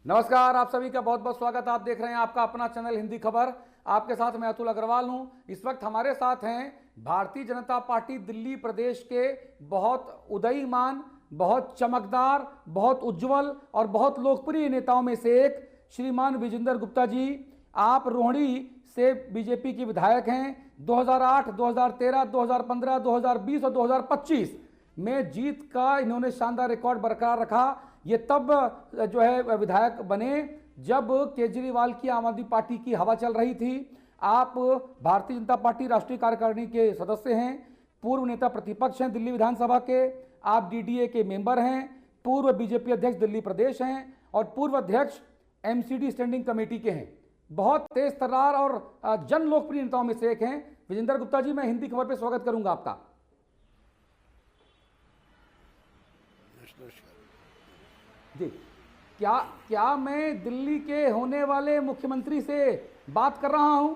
नमस्कार, आप सभी का बहुत बहुत स्वागत। आप देख रहे हैं आपका अपना चैनल हिंदी खबर। आपके साथ मैं अतुल अग्रवाल हूं। इस वक्त हमारे साथ हैं भारतीय जनता पार्टी दिल्ली प्रदेश के बहुत उदयीमान, बहुत चमकदार, बहुत उज्जवल और बहुत लोकप्रिय नेताओं में से एक श्रीमान विजेंद्र गुप्ता जी। आप रोहिणी से बीजेपी के विधायक हैं। 2008, 2013, 2015, 2020 और 2025 में जीत का इन्होंने शानदार रिकॉर्ड बरकरार रखा। ये तब जो है विधायक बने जब केजरीवाल की आम आदमी पार्टी की हवा चल रही थी। आप भारतीय जनता पार्टी राष्ट्रीय कार्यकारिणी के सदस्य हैं, पूर्व नेता प्रतिपक्ष हैं दिल्ली विधानसभा के, आप डीडीए के मेंबर हैं, पूर्व बीजेपी अध्यक्ष दिल्ली प्रदेश हैं और पूर्व अध्यक्ष एमसीडी स्टैंडिंग कमेटी के हैं। बहुत तेज तर्रार और जन लोकप्रिय नेताओं में से एक हैं विजेंद्र गुप्ता जी। मैं हिंदी खबर पे स्वागत करूंगा आपका। जी, क्या मैं दिल्ली के होने वाले मुख्यमंत्री से बात कर रहा हूं?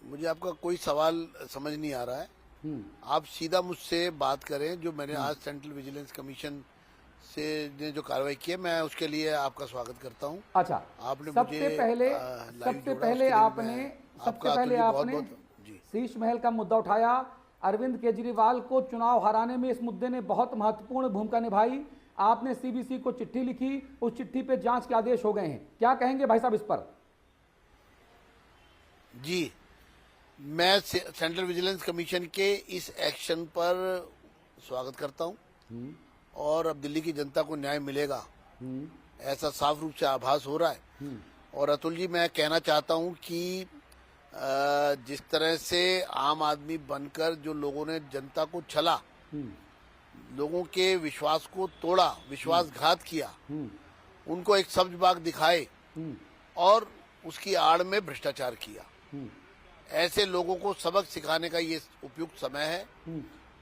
मुझे आपका कोई सवाल समझ नहीं आ रहा है। आप सीधा मुझसे बात करें। जो मैंने आज सेंट्रल विजिलेंस कमीशन से ने जो कार्रवाई की है, मैं उसके लिए आपका स्वागत करता हूं। अच्छा, आपने सबसे पहले आपने शीश महल का मुद्दा उठाया। अरविंद केजरीवाल को चुनाव हराने में इस मुद्दे ने बहुत महत्वपूर्ण भूमिका निभाई। आपने सीबीसी को चिट्ठी लिखी, उस चिट्ठी पे जांच के आदेश हो गए हैं। क्या कहेंगे भाई साहब इस पर? जी, मैं सेंट्रल विजिलेंस कमीशन के इस एक्शन पर स्वागत करता हूं और अब दिल्ली की जनता को न्याय मिलेगा, ऐसा साफ रूप से आभास हो रहा है। और अतुल जी, मैं कहना चाहता हूं कि जिस तरह से आम आदमी बनकर जो लोगों ने जनता को छला, लोगों के विश्वास को तोड़ा, विश्वासघात किया, उनको एक सब्ज बाग दिखाए और उसकी आड़ में भ्रष्टाचार किया, ऐसे लोगों को सबक सिखाने का ये उपयुक्त समय है,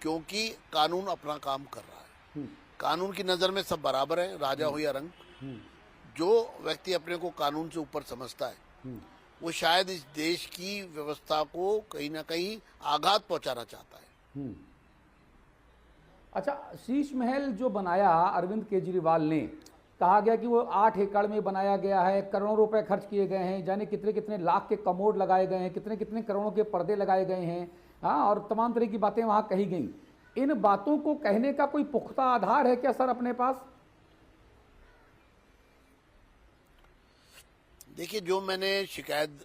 क्योंकि कानून अपना काम कर रहा है। कानून की नजर में सब बराबर है, राजा हो या रंक। जो व्यक्ति अपने को कानून से ऊपर समझता है, वो शायद इस देश की व्यवस्था को कहीं ना कहीं आघात पहुंचाना चाहता है। अच्छा, शीश महल जो बनाया अरविंद केजरीवाल ने, कहा गया कि वो 8 एकड़ में बनाया गया है, करोड़ों रुपए खर्च किए गए हैं, जाने कितने कितने लाख के कमोड लगाए गए हैं, कितने कितने करोड़ों के पर्दे लगाए गए हैं, हाँ, और तमाम तरह की बातें वहां कही गई। इन बातों को कहने का कोई पुख्ता आधार है क्या सर अपने पास? देखिए, जो मैंने शिकायत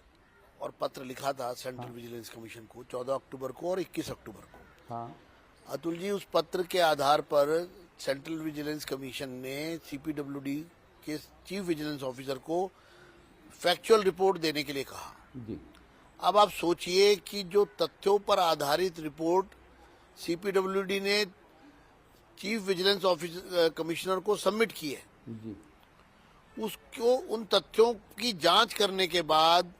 और पत्र लिखा था सेंट्रल विजिलेंस कमीशन को 14 अक्टूबर को और 21 अक्टूबर को, हाँ, अतुल जी, उस पत्र के आधार पर सेंट्रल विजिलेंस कमीशन ने सीपीडब्ल्यूडी के चीफ विजिलेंस ऑफिसर को फैक्चुअल रिपोर्ट देने के लिए कहा। जी। अब आप सोचिए कि जो तथ्यों पर आधारित रिपोर्ट सीपीडब्ल्यूडी ने चीफ विजिलेंस ऑफिसर कमिश्नर को सबमिट की है, जी, उसको उन तथ्यों की जांच करने के बाद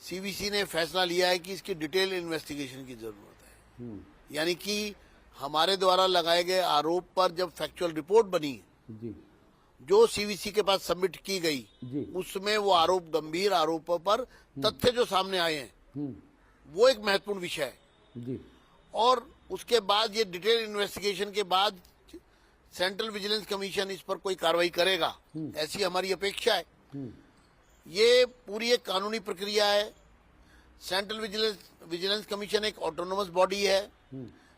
सीबीसी ने फैसला लिया है कि इसकी डिटेल इन्वेस्टिगेशन की जरूरत है। यानी कि हमारे द्वारा लगाए गए आरोप पर जब फैक्चुअल रिपोर्ट बनी, जी, जो सीबीसी के पास सबमिट की गई, उसमें वो आरोप, गंभीर आरोपों पर तथ्य जो सामने आए हैं, वो एक महत्वपूर्ण विषय है। जी। और उसके बाद ये डिटेल इन्वेस्टिगेशन के बाद सेंट्रल विजिलेंस कमीशन इस पर कोई कार्रवाई करेगा, ऐसी हमारी अपेक्षा है। ये पूरी एक कानूनी प्रक्रिया है। सेंट्रल विजिलेंस कमीशन एक ऑटोनोमस बॉडी है,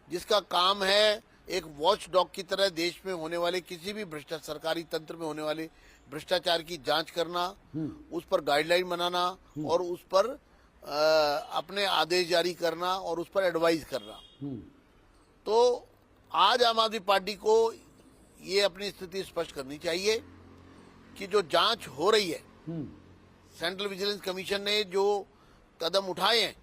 जिसका काम है एक वॉच डॉग की तरह देश में होने वाले किसी भी सरकारी तंत्र में होने वाले भ्रष्टाचार की जांच करना, उस पर गाइडलाइन बनाना और उस पर अपने आदेश जारी करना और उस पर एडवाइज करना। तो आज आम आदमी पार्टी को ये अपनी स्थिति स्पष्ट करनी चाहिए कि जो जांच हो रही है, सेंट्रल विजिलेंस कमीशन ने जो कदम उठाए हैं,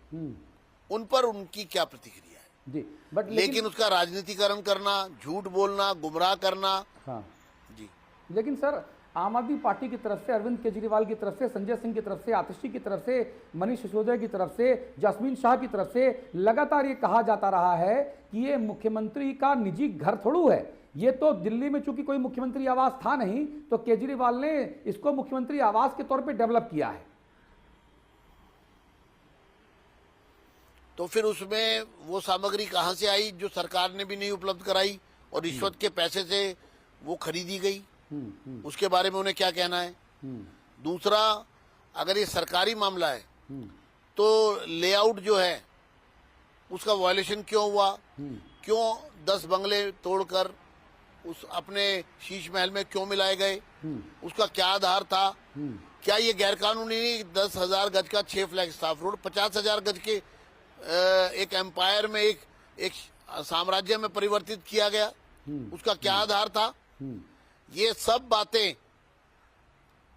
उन पर उनकी क्या प्रतिक्रिया है। जी, लेकिन उसका राजनीतिकरण करना, झूठ बोलना, गुमराह करना, हाँ जी। लेकिन सर, आम आदमी पार्टी की तरफ से, अरविंद केजरीवाल की तरफ से, संजय सिंह की तरफ से, आतिशी की तरफ से, मनीष सिसोदिया की तरफ से, जैस्मीन शाह की तरफ से लगातार ये कहा जाता रहा है कि ये मुख्यमंत्री का निजी घर थोड़ू है। ये तो दिल्ली में चूंकि कोई मुख्यमंत्री आवास था नहीं, तो केजरीवाल ने इसको मुख्यमंत्री आवास के तौर पे डेवलप किया है। तो फिर उसमें वो सामग्री कहां से आई जो सरकार ने भी नहीं उपलब्ध कराई और रिश्वत के पैसे से वो खरीदी गई, उसके बारे में उन्हें क्या कहना है। दूसरा, अगर ये सरकारी मामला है तो लेआउट जो है उसका वायलेशन क्यों हुआ, क्यों 10 बंगले तोड़कर उस अपने शीश महल में क्यों मिलाए गए, उसका क्या आधार था। क्या ये गैरकानूनी 10,000 गज का 6 फ्लैग स्टाफ रोड 50,000 गज के एक एम्पायर में एक साम्राज्य में परिवर्तित किया गया, उसका क्या आधार था। ये सब बातें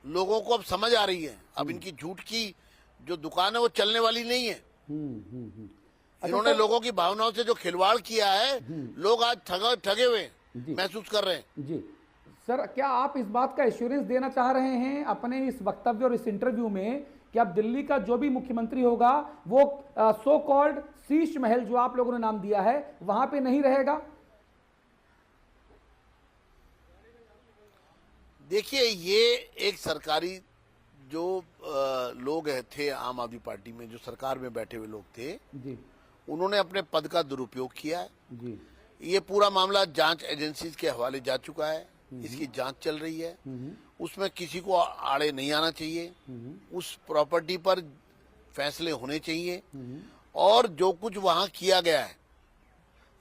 लोगों को अब समझ आ रही है। अब इनकी झूठ की जो दुकान है वो चलने वाली नहीं है। इन्होंने लोगों की भावनाओं से जो खिलवाड़ किया है, लोग आज ठगे हुए महसूस कर रहे हैं। जी सर, क्या आप इस बात का एश्योरेंस देना चाह रहे हैं अपने इस वक्तव्य और इस इंटरव्यू में कि अब दिल्ली का जो भी मुख्यमंत्री होगा वो सो कॉल्ड शीश महल जो आप लोगों ने नाम दिया है वहां पे नहीं रहेगा? देखिए, ये एक सरकारी जो लोग थे आम आदमी पार्टी में, जो सरकार में बैठे हुए लोग थे जी, उन्होंने अपने पद का दुरुपयोग किया है जी। ये पूरा मामला जांच एजेंसीज के हवाले जा चुका है, इसकी जांच चल रही है। उसमें किसी को आड़े नहीं आना चाहिए, उस प्रॉपर्टी पर फैसले होने चाहिए। और जो कुछ वहां किया गया है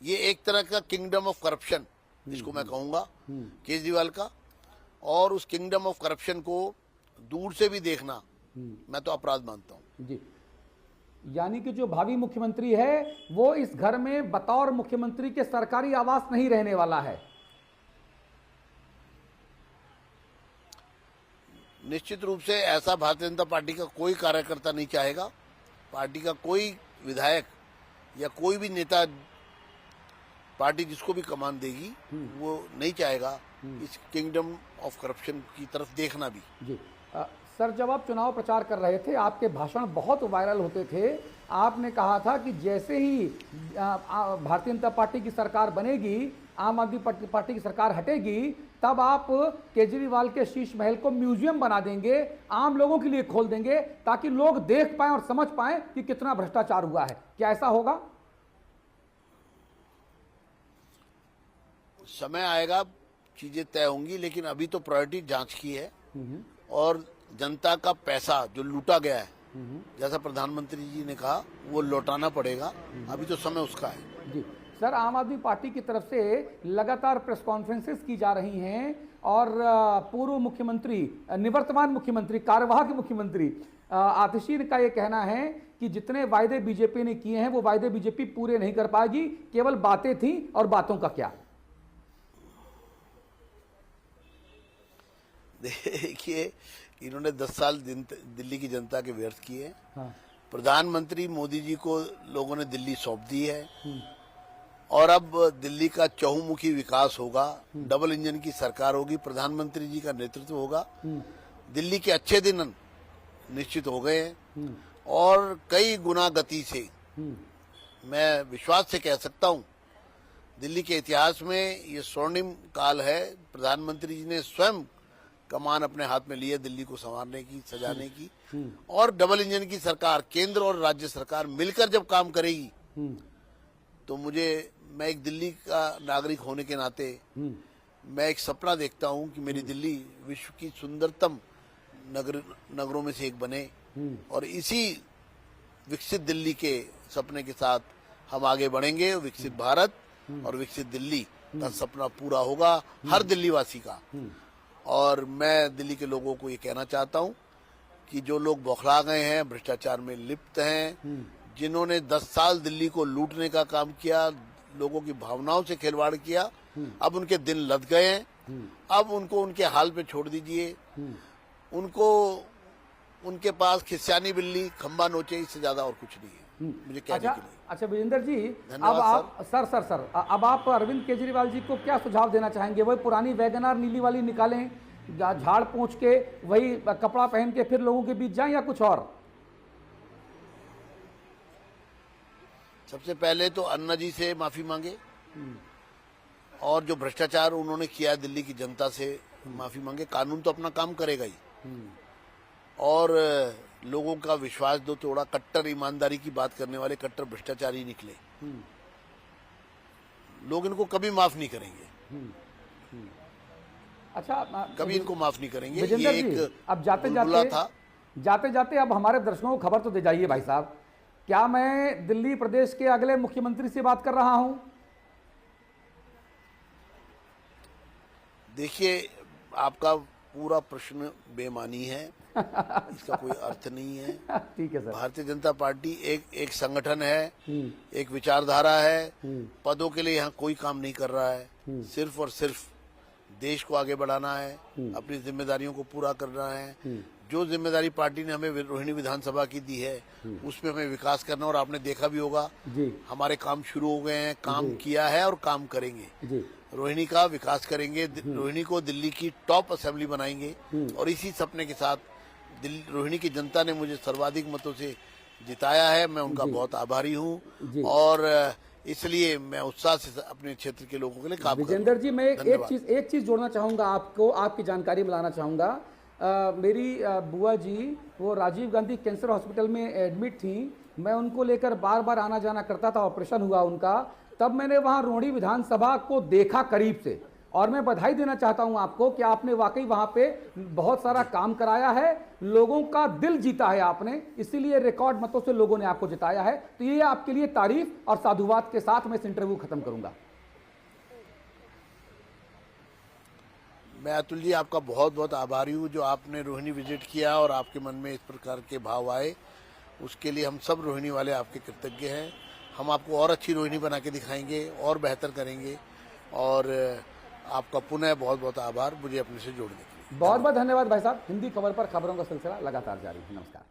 ये एक तरह का किंगडम ऑफ करप्शन जिसको मैं कहूंगा केजरीवाल का, और उस किंगडम ऑफ करप्शन को दूर से भी देखना मैं तो अपराध मानता हूं। जी, यानी कि जो भावी मुख्यमंत्री है वो इस घर में बतौर मुख्यमंत्री के सरकारी आवास नहीं रहने वाला है। निश्चित रूप से ऐसा भारतीय जनता पार्टी का कोई कार्यकर्ता नहीं चाहेगा, पार्टी का कोई विधायक या कोई भी नेता, पार्टी जिसको भी कमान देगी वो नहीं चाहेगा इस किंगडम ऑफ करप्शन की तरफ देखना भी। जी सर, जब आप चुनाव प्रचार कर रहे थे आपके भाषण बहुत वायरल होते थे। आपने कहा था कि जैसे ही भारतीय जनता पार्टी की सरकार बनेगी, आम आदमी पार्टी की सरकार हटेगी, तब आप केजरीवाल के शीश महल को म्यूजियम बना देंगे, आम लोगों के लिए खोल देंगे ताकि लोग देख पाएं और समझ पाएं कि कितना भ्रष्टाचार हुआ है। क्या ऐसा होगा? समय आएगा, चीजें तय होंगी, लेकिन अभी तो प्रायोरिटी जांच की है और जनता का पैसा जो लूटा गया है, जैसा प्रधानमंत्री जी ने कहा, वो लौटाना पड़ेगा। अभी तो समय उसका है। जी सर, आम आदमी पार्टी की तरफ से लगातार प्रेस कॉन्फ्रेंसेस की जा रही हैं और पूर्व मुख्यमंत्री, निवर्तमान मुख्यमंत्री, कार्यवाहक मुख्यमंत्री आतिशीर का ये कहना है कि जितने वायदे बीजेपी ने किए हैं वो वायदे बीजेपी पूरे नहीं कर पाएगी, केवल बातें थी और बातों का क्या। देखिए, इन्होंने 10 साल दिल्ली की जनता के व्यर्थ किए। हाँ। प्रधानमंत्री मोदी जी को लोगों ने दिल्ली सौंप दी है और अब दिल्ली का चहुमुखी विकास होगा, डबल इंजन की सरकार होगी, प्रधानमंत्री जी का नेतृत्व होगा। दिल्ली के अच्छे दिन निश्चित हो गए हैं और कई गुना गति से मैं विश्वास से कह सकता हूं दिल्ली के इतिहास में ये स्वर्णिम काल है। प्रधानमंत्री जी ने स्वयं कमान अपने हाथ में लिए दिल्ली को संवारने की, सजाने की, और डबल इंजन की सरकार, केंद्र और राज्य सरकार मिलकर जब काम करेगी तो मैं एक दिल्ली का नागरिक होने के नाते मैं एक सपना देखता हूं कि मेरी दिल्ली विश्व की सुंदरतम नगरों में से एक बने और इसी विकसित दिल्ली के सपने के साथ हम आगे बढ़ेंगे। विकसित भारत और विकसित दिल्ली का सपना पूरा होगा हर दिल्ली वासी का। और मैं दिल्ली के लोगों को ये कहना चाहता हूं कि जो लोग बौखला गए हैं, भ्रष्टाचार में लिप्त हैं, जिन्होंने 10 साल दिल्ली को लूटने का काम किया, लोगों की भावनाओं से खिलवाड़ किया, अब उनके दिन लद गए हैं। अब उनको उनके हाल पे छोड़ दीजिए। उनको उनके पास खिस्यानी बिल्ली खंबा नोचे, इससे ज्यादा और कुछ नहीं है मुझे कहने के लिए। अच्छा विजेंद्र जी, अब आप सर अब आप अरविंद केजरीवाल जी को क्या सुझाव देना चाहेंगे? वही पुरानी वैगनआर नीली वाली निकालें, झाड़ पोंछ के वही कपड़ा पहन के फिर लोगों के बीच जाएं, या कुछ और? सबसे पहले तो अन्ना जी से माफी मांगे और जो भ्रष्टाचार उन्होंने किया दिल्ली की जनता से माफी मांगे। कानून तो अपना काम करेगा ही और लोगों का विश्वास दो तोड़ा। कट्टर ईमानदारी की बात करने वाले कट्टर भ्रष्टाचारी निकले। लोग इनको कभी माफ नहीं करेंगे। अच्छा, कभी इनको माफ नहीं करेंगे। विजेंद्र ये जी, एक अब जाते बुलबुला था। जाते अब हमारे दर्शकों को खबर तो दे जाइए भाई साहब, क्या मैं दिल्ली प्रदेश के अगले मुख्यमंत्री से बात कर रहा हूं? देखिए, आपका पूरा प्रश्न बेमानी है, इसका कोई अर्थ नहीं है। ठीक है सर। भारतीय जनता पार्टी एक संगठन है, एक विचारधारा है। पदों के लिए यहाँ कोई काम नहीं कर रहा है, सिर्फ और सिर्फ देश को आगे बढ़ाना है, अपनी जिम्मेदारियों को पूरा करना है। जो जिम्मेदारी पार्टी ने हमें रोहिणी विधानसभा की दी है, उसमें हमें विकास करना। और आपने देखा भी होगा, हमारे काम शुरू हो गए हैं, काम किया है और काम करेंगे। रोहिणी का विकास करेंगे, रोहिणी को दिल्ली की टॉप असेंबली बनाएंगे। और इसी सपने के साथ रोहिणी की जनता ने मुझे सर्वाधिक मतों से जिताया है। मैं उनका बहुत आभारी हूँ और इसलिए मैं उत्साह से अपने क्षेत्र के लोगों के लिए काम करूंगा। विजेंद्र जी, मैं एक चीज जोड़ना चाहूंगा आपको, आपकी जानकारी में लाना चाहूंगा। मेरी बुआ जी वो राजीव गांधी कैंसर हॉस्पिटल में एडमिट थी। मैं उनको लेकर बार बार आना जाना करता था, ऑपरेशन हुआ उनका, तब मैंने वहां रोहिणी विधानसभा को देखा करीब से। और मैं बधाई देना चाहता हूं आपको कि आपने वाकई वहां पे बहुत सारा काम कराया है, लोगों का दिल जीता है आपने, इसीलिए रिकॉर्ड मतों से लोगों ने आपको जिताया है। तो ये आपके लिए तारीफ और साधुवाद के साथ मैं इस इंटरव्यू खत्म करूंगा। मैं अतुल जी आपका बहुत बहुत आभारी हूँ जो आपने रोहिणी विजिट किया और आपके मन में इस प्रकार के भाव आए, उसके लिए हम सब रोहिणी वाले आपके कृतज्ञ हैं। हम आपको और अच्छी रोहिणी बना के दिखाएंगे और बेहतर करेंगे। और आपका पुनः बहुत बहुत आभार मुझे अपने से जोड़ने के लिए। बहुत बहुत धन्यवाद भाई साहब। हिंदी खबर पर खबरों का सिलसिला लगातार जारी है। नमस्कार।